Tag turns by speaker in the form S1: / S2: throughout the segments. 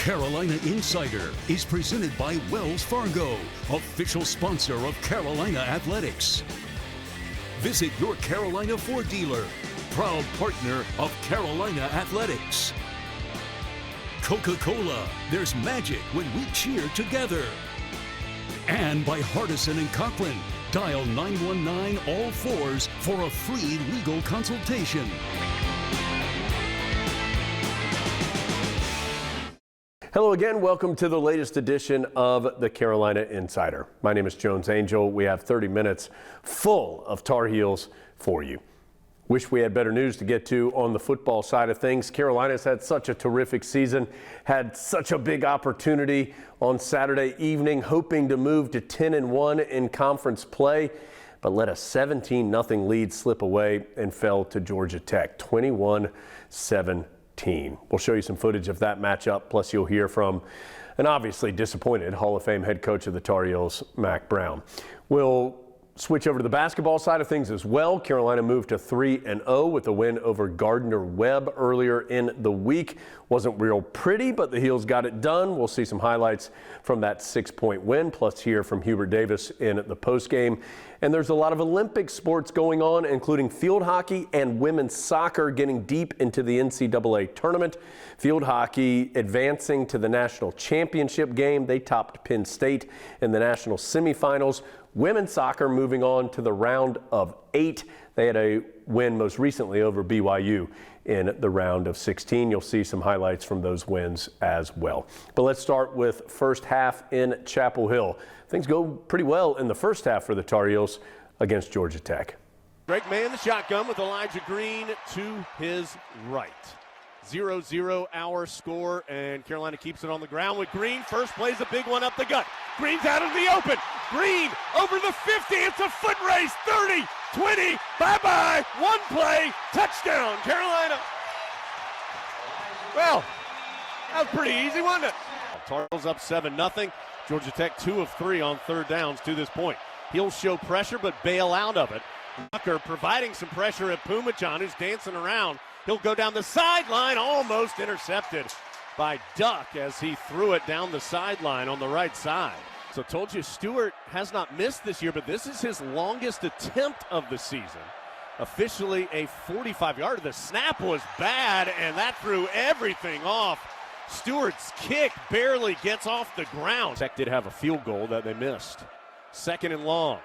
S1: Carolina Insider is presented by Wells Fargo, official sponsor of Carolina Athletics. Visit your Carolina Ford dealer, proud partner of Carolina Athletics. Coca-Cola, there's magic when we cheer together. And by Hardison and Cochran, dial 919 all fours for a free legal consultation.
S2: Hello again. Welcome to the latest edition of the Carolina Insider. My name is Jones Angell. We have 30 minutes full of Tar Heels for you. Wish we had better news to get to on the football side of things. Carolina's had such a terrific season, had such a big opportunity on Saturday evening, hoping to move to 10-1 in conference play, but let a 17-0 lead slip away and fell to Georgia Tech, 21-17. We'll show you some footage of that matchup, plus you'll hear from an obviously disappointed Hall of Fame head coach of the Tar Heels, Mack Brown. We'll switch over to the basketball side of things as well. Carolina moved to 3-0 with a win over Gardner-Webb earlier in the week. Wasn't real pretty, but the Heels got it done. We'll see some highlights from that 6-point win, plus hear from Hubert Davis in the postgame. And there's a lot of Olympic sports going on, including field hockey and women's soccer getting deep into the NCAA tournament. Field hockey advancing to the national championship game. They topped Penn State in the national semifinals. Women's soccer moving on to the round of 8. They had a win most recently over BYU in the round of 16. You'll see some highlights from those wins as well. But let's start with first half in Chapel Hill. Things go pretty well in the first half for the Tar Heels against Georgia Tech.
S3: Greg May in the shotgun with Elijah Green to his right. 0-0 our score, and Carolina keeps it on the ground with Green. First plays a big one up the gut. Green's out in the open. Green over the 50. It's a foot race. 30, 20, bye-bye. One play, touchdown, Carolina. Well, that was pretty easy, wasn't it? Tar Heels up 7-0. Georgia Tech 2 of 3 on third downs to this point. He'll show pressure but bail out of it. Tucker providing some pressure at Phommachanh, who's dancing around. He'll go down the sideline, almost intercepted by Duck as he threw it down the sideline on the right side. So told you Stewart has not missed this year, but this is his longest attempt of the season. Officially a 45-yarder. The snap was bad, and that threw everything off. Stewart's kick barely gets off the ground. Tech did have a field goal that they missed. 2nd and long.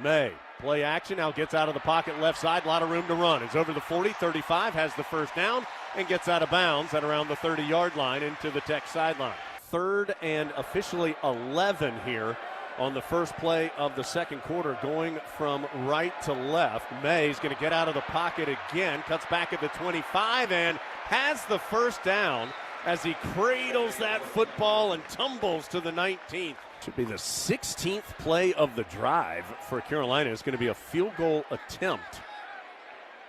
S3: May, play action, now gets out of the pocket left side, a lot of room to run. Is over the 40, 35, has the first down, and gets out of bounds at around the 30-yard line into the Tech sideline. 3rd and officially 11 here on the first play of the second quarter, going from right to left. May's going to get out of the pocket again, cuts back at the 25, and has the first down as he cradles that football and tumbles to the 19th. Should be the 16th play of the drive for Carolina. It's going to be a field goal attempt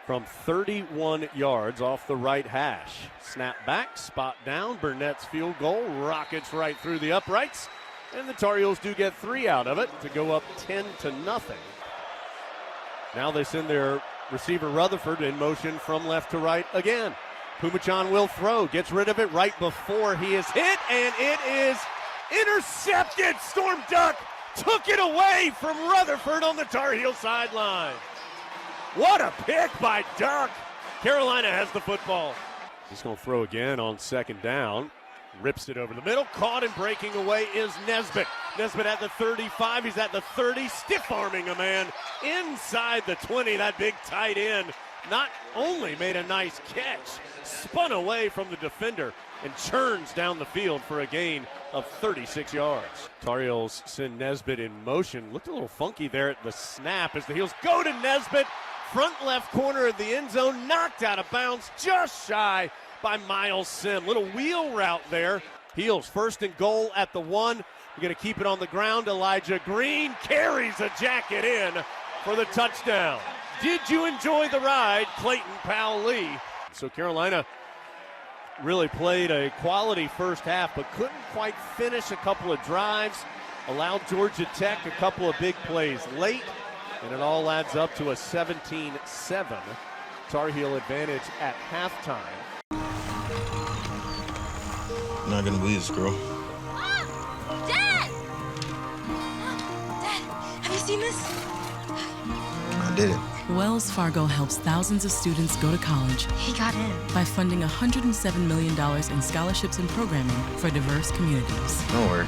S3: from 31 yards off the right hash. Snap back, spot down, Burnett's field goal, rockets right through the uprights, and the Tar Heels do get 3 out of it to go up 10-0. Now they send their receiver Rutherford in motion from left to right again. Phommachanh will throw, gets rid of it right before he is hit, and it is intercepted. Storm Duck took it away from Rutherford on the Tar Heel sideline. What a pick by Duck. Carolina has the football. He's going to throw again on 2nd down. Rips it over the middle. Caught and breaking away is Nesbitt. Nesbitt at the 35. He's at the 30. Stiff-arming a man inside the 20. That big tight end not only made a nice catch, spun away from the defender and churns down the field for a gain of 36 yards. Tar Heels send Nesbitt in motion. Looked a little funky there at the snap as the Heels go to Nesbitt. Front left corner of the end zone, knocked out of bounds just shy by Miles Sim. Little wheel route there. Heels 1st and goal at the 1. We're going to keep it on the ground. Elijah Green carries a jacket in for the touchdown. Did you enjoy the ride, Clayton Powell-Lee? So Carolina really played a quality first half, but couldn't quite finish a couple of drives. Allowed Georgia Tech a couple of big plays late, and it all adds up to a 17-7 Tar Heel advantage at halftime.
S4: not gonna believe this, girl.
S5: Mom! Dad! Dad, have you seen this?
S4: I did it.
S6: Wells Fargo helps thousands of students go to college
S5: He got in.
S6: by funding $107 million in scholarships and programming for diverse communities.
S4: Don't worry.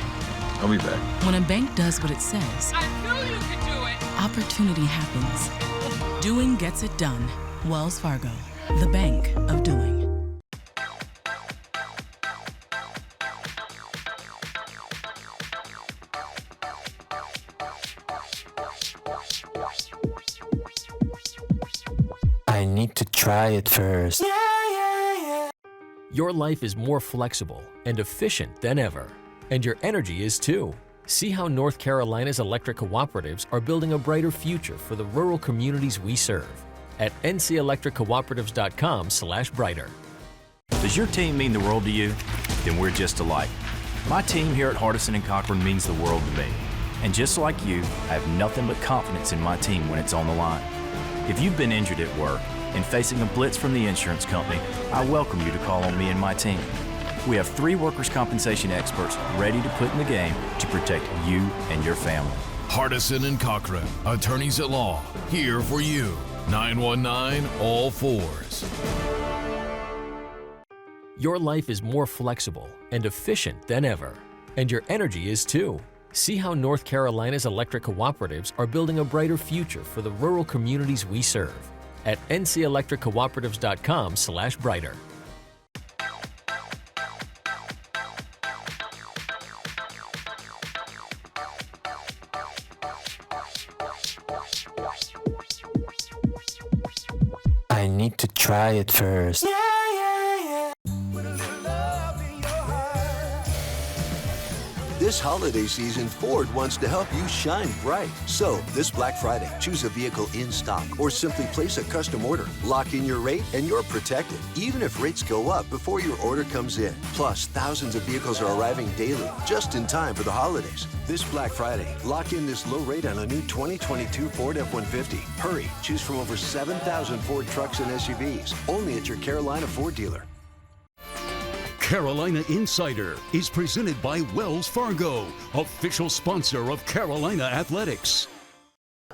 S4: I'll be back.
S6: When a bank does what it says,
S7: I knew you could do it!
S6: opportunity happens. Doing gets it done. Wells Fargo, the bank of doing.
S8: I need to try it first.
S9: Your life is more flexible and efficient than ever, and your energy is too. See how North Carolina's electric cooperatives are building a brighter future for the rural communities we serve at ncelectriccooperatives.com/brighter.
S10: Does your team mean the world to you? Then we're just alike. My team here at Hardison and Cochran means the world to me. And just like you, I have nothing but confidence in my team when it's on the line. If you've been injured at work and facing a blitz from the insurance company, I welcome you to call on me and my team. We have 3 workers' compensation experts ready to put in the game to protect you and your family.
S11: Hardison and Cochran, attorneys at law, here for you. 919 all fours.
S9: Your life is more flexible and efficient than ever, and your energy is too. See how North Carolina's electric cooperatives are building a brighter future for the rural communities we serve at ncelectriccooperatives.com/brighter.
S8: I need to try it first.
S12: This holiday season, Ford wants to help you shine bright. So, this Black Friday, choose a vehicle in stock or simply place a custom order. Lock in your rate and you're protected, even if rates go up before your order comes in. Plus, thousands of vehicles are arriving daily, just in time for the holidays. This Black Friday, lock in this low rate on a new 2022 Ford F-150. Hurry, choose from over 7,000 Ford trucks and SUVs, only at your Carolina Ford dealer.
S1: Carolina Insider is presented by Wells Fargo, official sponsor of Carolina Athletics.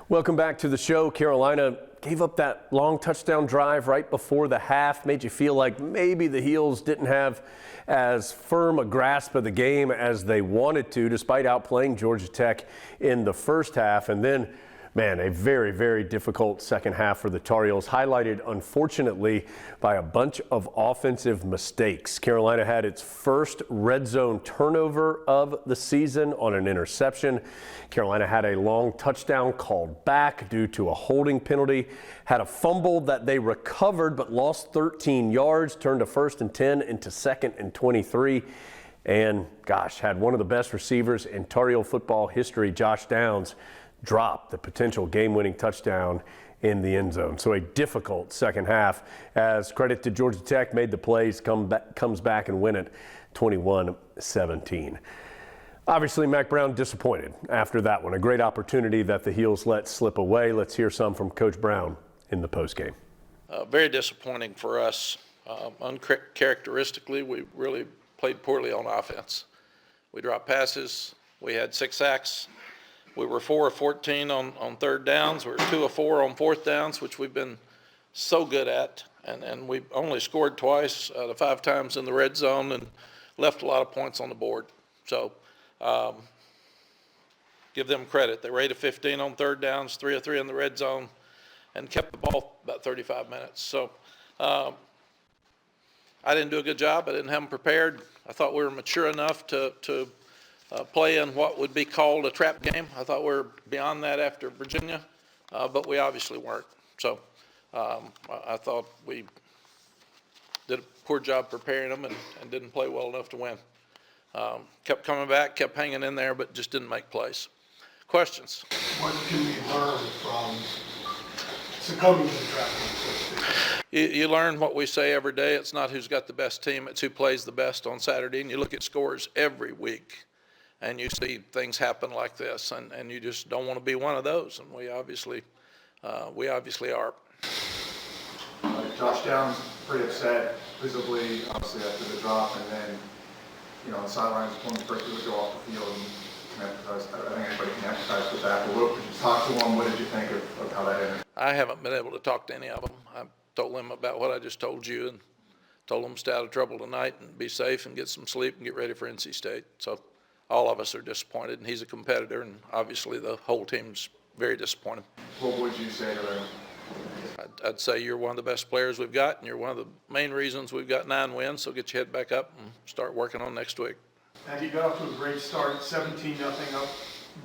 S2: Welcome back to the show. Carolina gave up that long touchdown drive right before the half, made you feel like maybe the Heels didn't have as firm a grasp of the game as they wanted to, despite outplaying Georgia Tech in the first half. And then, man, a very, very difficult second half for the Tar Heels, highlighted, unfortunately, by a bunch of offensive mistakes. Carolina had its first red zone turnover of the season on an interception. Carolina had a long touchdown called back due to a holding penalty, had a fumble that they recovered but lost 13 yards, turned a 1st and 10 into 2nd and 23. And, gosh, had one of the best receivers in Tar Heel football history, Josh Downs, dropped the potential game-winning touchdown in the end zone. So a difficult second half, as credit to Georgia Tech, made the plays, comes back and win it 21-17. Obviously, Mack Brown disappointed after that one. A great opportunity that the Heels let slip away. Let's hear some from Coach Brown in the postgame.
S13: Very disappointing for us. Uncharacteristically, we really played poorly on offense. We dropped passes. We had 6 sacks. We were 4 of 14 on 3rd downs. We were 2 of 4 on 4th downs, which we've been so good at. And we only scored twice out of 5 times in the red zone and left a lot of points on the board. So give them credit. They were 8 of 15 on 3rd downs, 3 of 3 in the red zone, and kept the ball about 35 minutes. So I didn't do a good job. I didn't have them prepared. I thought we were mature enough to play in what would be called a trap game. I thought we were beyond that after Virginia, but we obviously weren't. So I thought we did a poor job preparing them and didn't play well enough to win. Kept coming back, kept hanging in there, but just didn't make plays. Questions?
S14: What can we learn from succumbing to the trap game?
S13: You learn what we say every day. It's not who's got the best team, it's who plays the best on Saturday. And you look at scores every week, and you see things happen like this, and you just don't want to be one of those, and we obviously are.
S14: Josh Downs pretty upset, visibly, obviously after the drop, and then
S7: the sidelines when the first people go off the field and can empathize. I think anybody can empathize with that. But what, you talk to them, what did you think of how that ended?
S13: I haven't been able to talk to any of them. I told them about what I just told you and told them to stay out of trouble tonight and be safe and get some sleep and get ready for NC State. So all of us are disappointed, and he's a competitor, and obviously the whole team's very disappointed.
S7: What would you say to them?
S13: I'd say you're one of the best players we've got, and you're one of the main reasons we've got 9 wins, so get your head back up and start working on next week.
S14: And you got off to a great start, 17-0 up.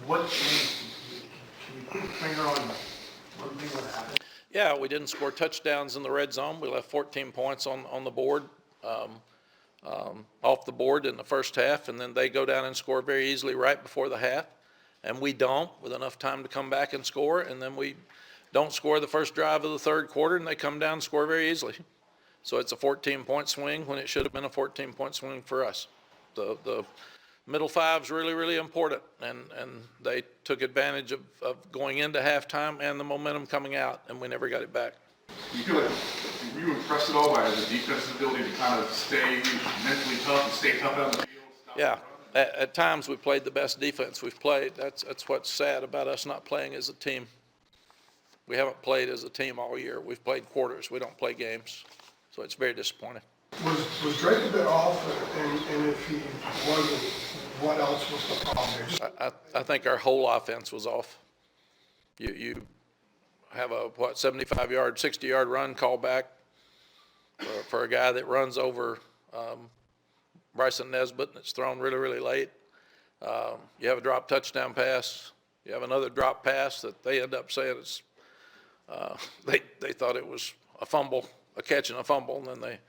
S14: What changed? Can you put a finger on one thing that happened?
S13: Yeah, we didn't score touchdowns in the red zone. We left 14 points on the board, off the board in the first half, and then they go down and score very easily right before the half, and we don't with enough time to come back and score, and then we don't score the first drive of the third quarter, and they come down and score very easily. So it's a 14-point swing when it should have been a 14-point swing for us. The middle five's really, really important, and they took advantage of going into halftime and the momentum coming out, and we never got it back.
S7: You feel like, were you impressed at all by the defense's ability to kind of stay mentally tough and stay tough out on the field?
S13: Yeah, at times we played the best defense we've played. That's what's sad about us not playing as a team. We haven't played as a team all year. We've played quarters. We don't play games. So it's very disappointing.
S14: Was Drake a bit off, and if he wasn't, what else was the problem?
S13: I think our whole offense was off. You have a, 75-yard, 60-yard run call back for a guy that runs over Bryson Nesbitt, and it's thrown really, really late. You have a drop touchdown pass. You have another drop pass that they end up saying it's they thought it was a fumble, a catch and a fumble, and then they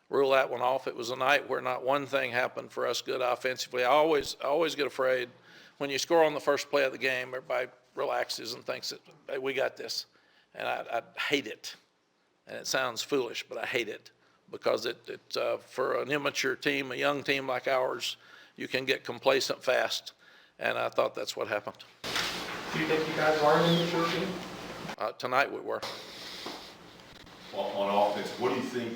S13: rule that one off. It was a night where not one thing happened for us good offensively. I always get afraid when you score on the first play of the game, everybody relaxes and thinks that, hey, we got this. And I hate it. And it sounds foolish, but I hate it because for an immature team, a young team like ours, you can get complacent fast. And I thought that's what happened.
S14: Do you think you guys are an immature team?
S13: Tonight we were.
S15: On offense, what do you think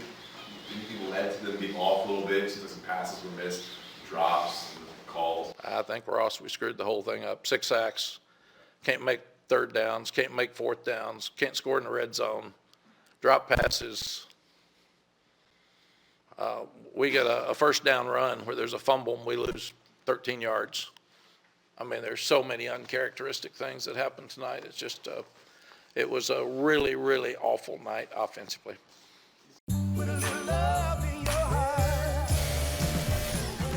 S15: will add to them being off a little bit? See some passes were missed, drops, calls.
S13: I think we screwed the whole thing up. 6 sacks, can't make third downs, can't make fourth downs, can't score in the red zone, drop passes. We get a first down run where there's a fumble and we lose 13 yards. I mean, there's so many uncharacteristic things that happened tonight. It's just, it was a really, really awful night offensively.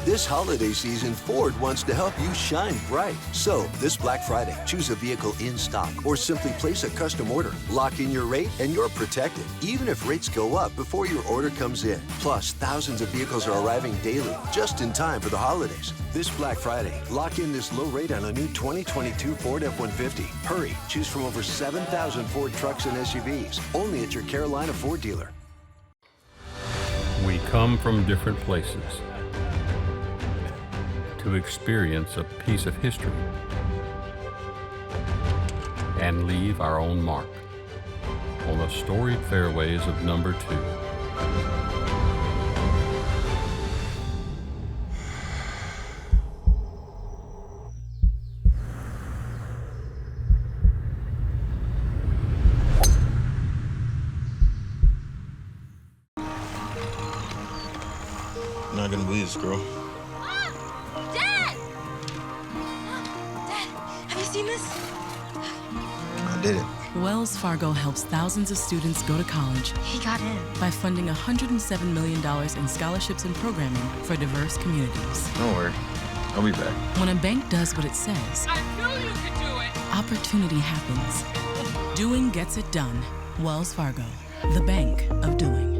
S12: This holiday season, Ford wants to help you shine bright. So, this Black Friday, choose a vehicle in stock or simply place a custom order. Lock in your rate and you're protected, even if rates go up before your order comes in. Plus, thousands of vehicles are arriving daily, just in time for the holidays. This Black Friday, lock in this low rate on a new 2022 Ford F-150. Hurry, choose from over 7,000 Ford trucks and SUVs, only at your Carolina Ford dealer.
S16: We come from different places to experience a piece of history and leave our own mark on the storied fairways of number 2.
S4: I'm not gonna believe this, girl.
S5: Seen this?
S4: I did it.
S6: Wells Fargo helps thousands of students go to college.
S5: He got in.
S6: By funding $107 million in scholarships and programming for diverse communities.
S4: Don't worry. I'll be back.
S6: When a bank does what it says,
S17: I knew you could do it.
S6: Opportunity happens. Doing gets it done. Wells Fargo, the bank of doing.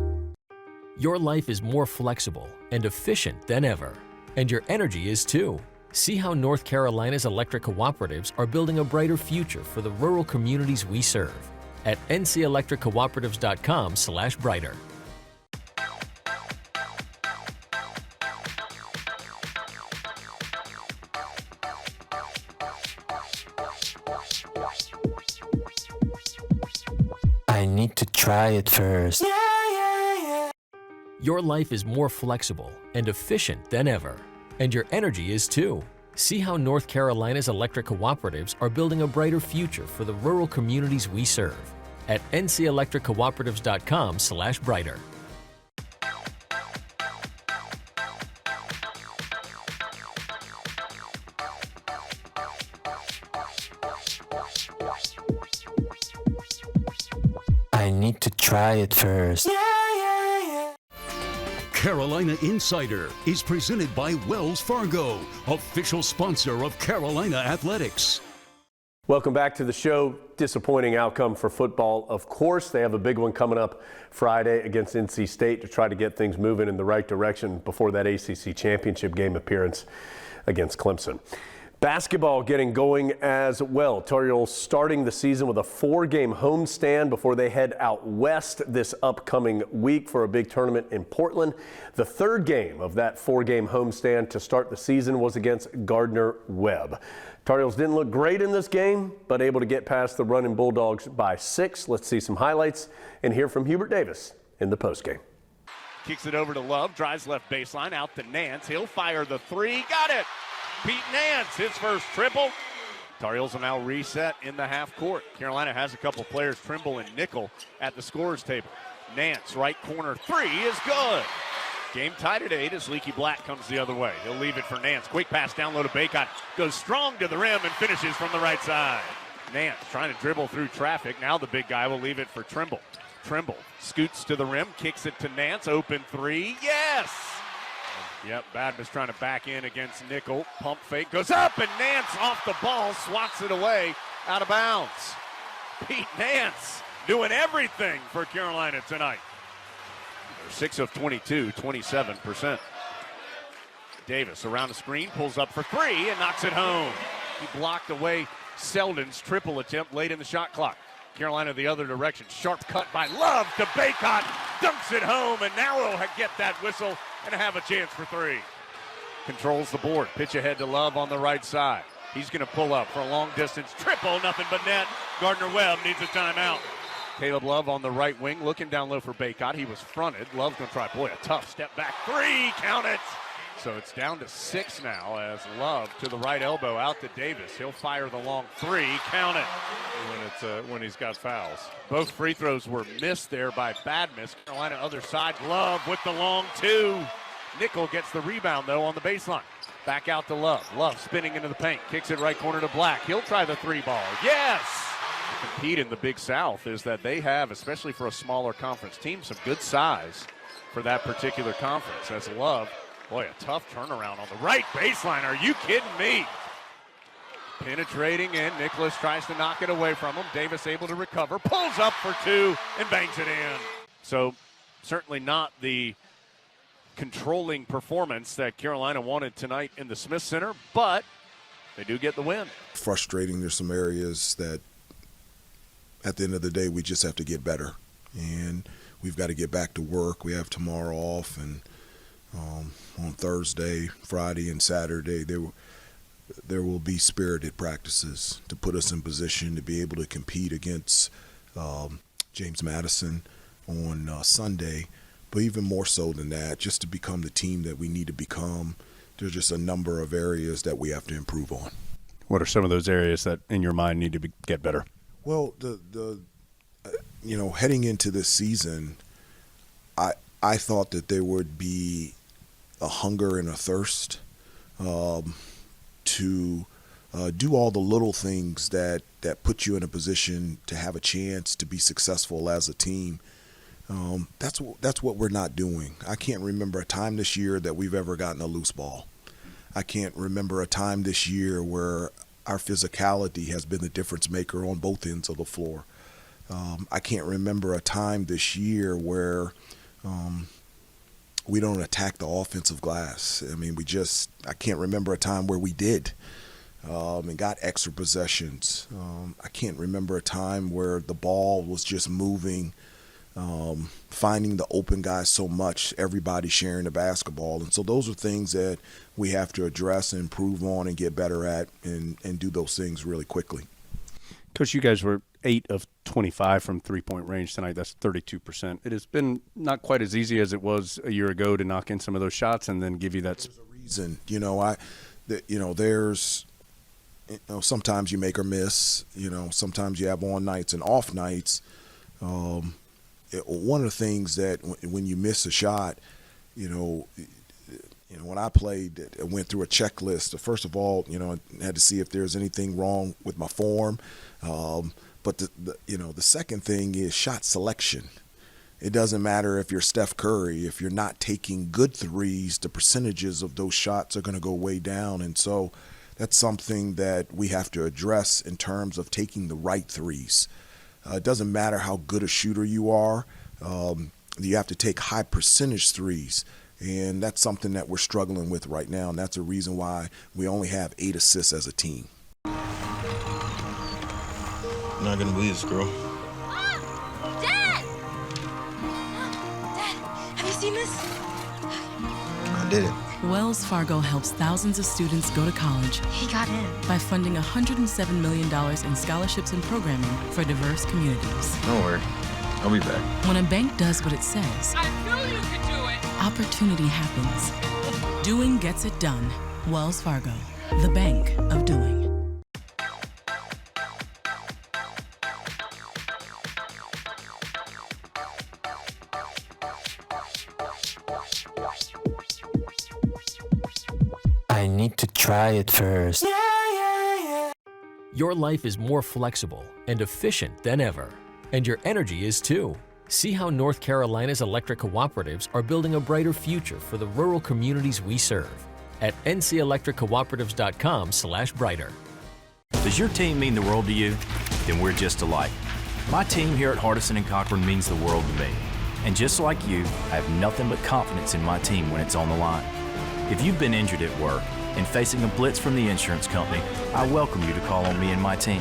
S9: Your life is more flexible and efficient than ever, and your energy is too. See how North Carolina's electric cooperatives are building a brighter future for the rural communities we serve at ncelectriccooperatives.com/brighter.
S8: I need to try it first.
S9: Your life is more flexible and efficient than ever, and your energy is too. See how North Carolina's electric cooperatives are building a brighter future for the rural communities we serve at ncelectriccooperatives.com/brighter.
S8: I need to try it first.
S1: Carolina Insider is presented by Wells Fargo, official sponsor of Carolina Athletics.
S2: Welcome back to the show. Disappointing outcome for football, of course. They have a big one coming up Friday against NC State to try to get things moving in the right direction before that ACC championship game appearance against Clemson. Basketball getting going as well. Tar Heels starting the season with a 4-game homestand before they head out west this upcoming week for a big tournament in Portland. The third game of that 4-game homestand to start the season was against Gardner-Webb. Tar Heels didn't look great in this game, but able to get past the Running Bulldogs by 6. Let's see some highlights and hear from Hubert Davis in the postgame.
S3: Kicks it over to Love, drives left baseline, out to Nance. He'll fire the 3, got it! Pete Nance, his first triple. Tar Heels will now reset in the half court. Carolina has a couple players, Trimble and Nickel, at the scorer's table. Nance, right corner 3 is good. Game tied at 8 as Leaky Black comes the other way. He'll leave it for Nance. Quick pass down low to Bacot. Goes strong to the rim and finishes from the right side. Nance trying to dribble through traffic. Now the big guy will leave it for Trimble. Trimble scoots to the rim, kicks it to Nance. Open 3, yes! Yep, Badmus trying to back in against Nickel. Pump fake, goes up, and Nance off the ball, swats it away, out of bounds. Pete Nance doing everything for Carolina tonight. They're 6 of 22, 27%. Davis around the screen, pulls up for 3 and knocks it home. He blocked away Selden's triple attempt late in the shot clock. Carolina the other direction. Sharp cut by Love to Bacot. Dunks it home, and now he'll get that whistle and have a chance for 3. Controls the board. Pitch ahead to Love on the right side. He's going to pull up for a long distance. Triple, nothing but net. Gardner-Webb needs a timeout. Caleb Love on the right wing, looking down low for Bacot. He was fronted. Love's going to try, boy, a tough step back 3. Count it. So it's down to 6 now as Love to the right elbow out to Davis. He'll fire the long 3. Count it. When he's got fouls. Both free throws were missed there by Badmus. Carolina other side. Love with the long 2. Nickel gets the rebound though on the baseline. Back out to Love. Love spinning into the paint. Kicks it right corner to Black. He'll try the 3 ball. Yes! To compete in the Big South is that they have, especially for a smaller conference team, some good size for that particular conference. As Love, boy, a tough turnaround on the right baseline. Are you kidding me? Penetrating in. Nicholas tries to knock it away from him. Davis able to recover. Pulls up for 2 and bangs it in. So certainly not the controlling performance that Carolina wanted tonight in the Smith Center, but they do get the win.
S17: Frustrating. There's some areas that at the end of the day we just have to get better. And we've got to get back to work. We have tomorrow off, and on Thursday, Friday, and Saturday there will be spirited practices to put us in position to be able to compete against James Madison on Sunday, but even more so than that, just to become the team that we need to become. There's just a number of areas that we have to improve on.
S18: What are some of those areas that in your mind need to get better?
S17: Well, heading into this season, I thought that there would be a hunger and a thirst to do all the little things that put you in a position to have a chance to be successful as a team. That's what we're not doing. I can't remember a time this year that we've ever gotten a loose ball. I can't remember a time this year where our physicality has been the difference maker on both ends of the floor. I can't remember a time this year where we don't attack the offensive glass. I mean, I can't remember a time where we did and got extra possessions. I can't remember a time where the ball was just moving, finding the open guys so much, everybody sharing the basketball. And so those are things that we have to address and improve on and get better at and do those things really quickly.
S18: Coach, you guys were 8 of 25 from three-point range tonight. That's 32%. It has been not quite as easy as it was a year ago to knock in some of those shots and then give you that.
S17: season. There's sometimes you make or miss. Sometimes you have on nights and off nights. One of the things that when you miss a shot, when I played, I went through a checklist. First of all, I had to see if there's anything wrong with my form. But the second thing is shot selection. It doesn't matter if you're Steph Curry. If you're not taking good threes, the percentages of those shots are going to go way down. And so that's something that we have to address in terms of taking the right threes. It doesn't matter how good a shooter you are. You have to take high percentage threes. And that's something that we're struggling with right now. And that's a reason why we only have 8 assists as a team.
S4: I'm not going to believe this, girl.
S5: Dad! Dad, have you seen this?
S4: I did it.
S6: Wells Fargo helps thousands of students go to college.
S5: He got in.
S6: By funding $107 million in scholarships and programming for diverse communities.
S4: Don't worry. I'll be back.
S6: When a bank does what it says,
S19: I knew you could do it.
S6: Opportunity happens. Doing gets it done. Wells Fargo, the bank of doing.
S8: I need to try it first.
S9: Your life is more flexible and efficient than ever, and your energy is too. See how North Carolina's electric cooperatives are building a brighter future for the rural communities we serve at ncelectriccooperatives.com/brighter.
S10: Does your team mean the world to you? Then we're just alike. My team here at Hardison and Cochran means the world to me. And just like you, I have nothing but confidence in my team when it's on the line. If you've been injured at work and facing a blitz from the insurance company, I welcome you to call on me and my team.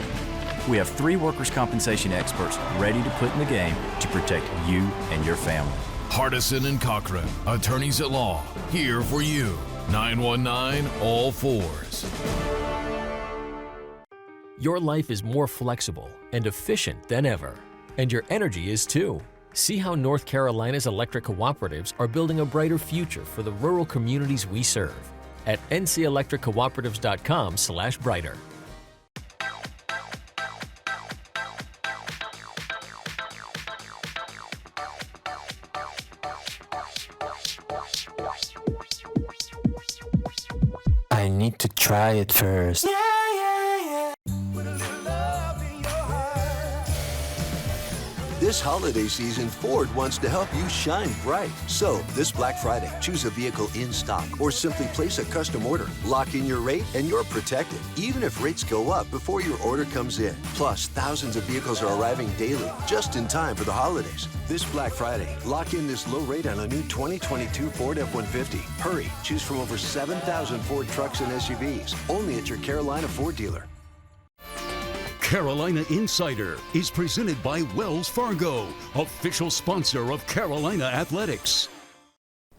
S10: We have 3 workers' compensation experts ready to put in the game to protect you and your family.
S11: Hardison and Cochran, attorneys at law, here for you. 919-ALL-4s.
S9: Your life is more flexible and efficient than ever, and your energy is too. See how North Carolina's electric cooperatives are building a brighter future for the rural communities we serve at ncelectriccooperatives.com/brighter.
S8: I need to try it first.
S12: This holiday season, Ford wants to help you shine bright. So, this Black Friday, choose a vehicle in stock or simply place a custom order. Lock in your rate and you're protected, even if rates go up before your order comes in. Plus, thousands of vehicles are arriving daily, just in time for the holidays. This Black Friday, lock in this low rate on a new 2022 Ford F-150. Hurry, choose from over 7,000 Ford trucks and SUVs, only at your Carolina Ford dealer.
S1: Carolina Insider is presented by Wells Fargo, official sponsor of Carolina Athletics.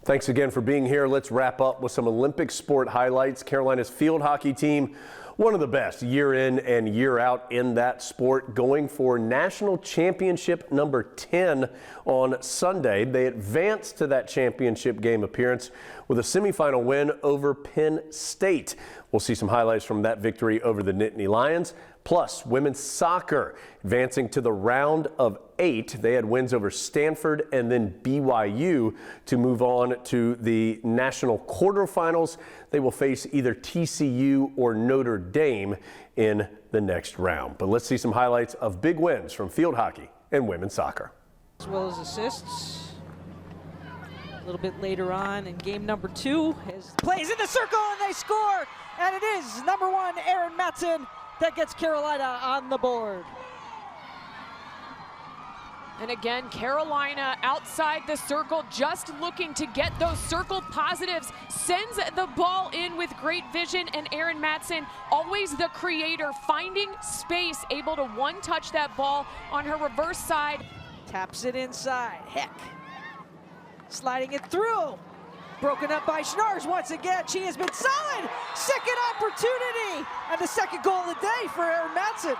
S2: Thanks again for being here. Let's wrap up with some Olympic sport highlights. Carolina's field hockey team, one of the best year in and year out in that sport, going for national championship number 10 on Sunday. They advanced to that championship game appearance with a semifinal win over Penn State. We'll see some highlights from that victory over the Nittany Lions. Plus, women's soccer advancing to the round of 8. They had wins over Stanford and then BYU to move on to the national quarterfinals. They will face either TCU or Notre Dame in the next round. But let's see some highlights of big wins from field hockey and women's soccer.
S20: As well as assists. A little bit later on in game number 2, his plays in the circle and they score! And it is number 1, Aaron Matson, that gets Carolina on the board.
S19: And again, Carolina outside the circle, just looking to get those circle positives, sends the ball in with great vision, and Aaron Matson, always the creator, finding space, able to one-touch that ball on her reverse side.
S20: Taps it inside, Heck. Sliding it through. Broken up by Schnars once again. She has been solid. Second opportunity. And the second goal of the day for Aaron Matson.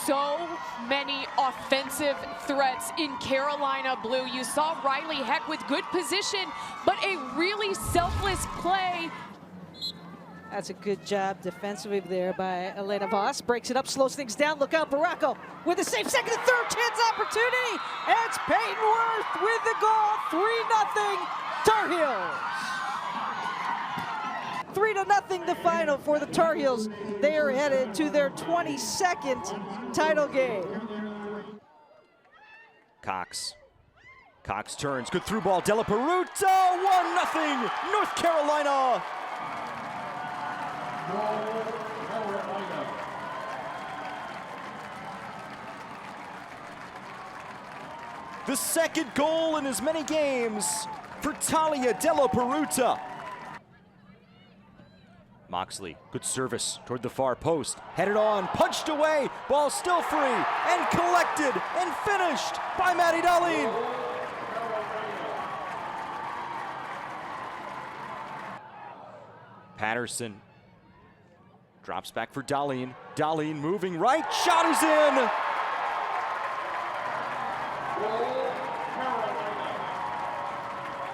S19: so many offensive threats in Carolina blue. You saw Riley Heck with good position, but a really selfless play.
S20: That's a good job defensively there by Elena Voss. Breaks it up, slows things down. Look out, Baracco with a safe second and third chance opportunity. And it's Peyton Worth with the goal. 3-0 Tar Heels. 3-0 the final for the Tar Heels. They are headed to their 22nd title game.
S21: Cox turns, good through ball, Della Peruta, 1-0 North Carolina. The second goal in as many games for Talia Della Peruta. Moxley, good service toward the far post, headed on, punched away, ball still free, and collected and finished by Maddie Dahlin. Patterson drops back for Dahlin. Dahlin moving right, shot is in.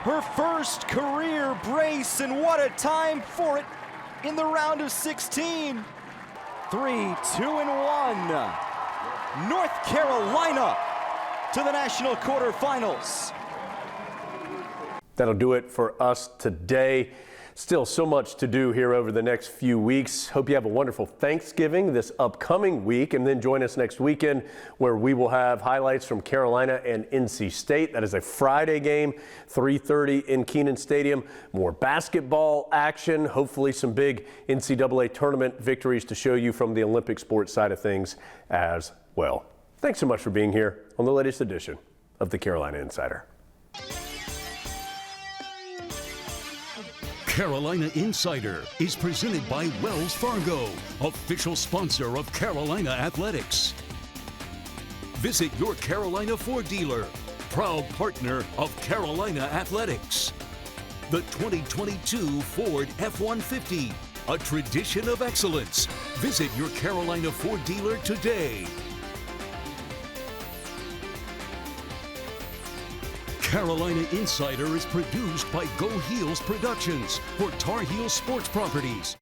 S21: Her first career brace, and what a time for it in the round of 16. 3-2-1. North Carolina to the national quarterfinals.
S2: That'll do it for us today. Still so much to do here over the next few weeks. Hope you have a wonderful Thanksgiving this upcoming week, and then join us next weekend where we will have highlights from Carolina and NC State. That is a Friday game, 3:30 in Kenan Stadium. More basketball action, hopefully some big NCAA tournament victories to show you from the Olympic sports side of things as well. Thanks so much for being here on the latest edition of the Carolina Insider.
S1: Carolina Insider is presented by Wells Fargo, official sponsor of Carolina Athletics. Visit your Carolina Ford dealer, proud partner of Carolina Athletics. The 2022 Ford F-150, a tradition of excellence. Visit your Carolina Ford dealer today. Carolina Insider is produced by Go Heels Productions for Tar Heel Sports Properties.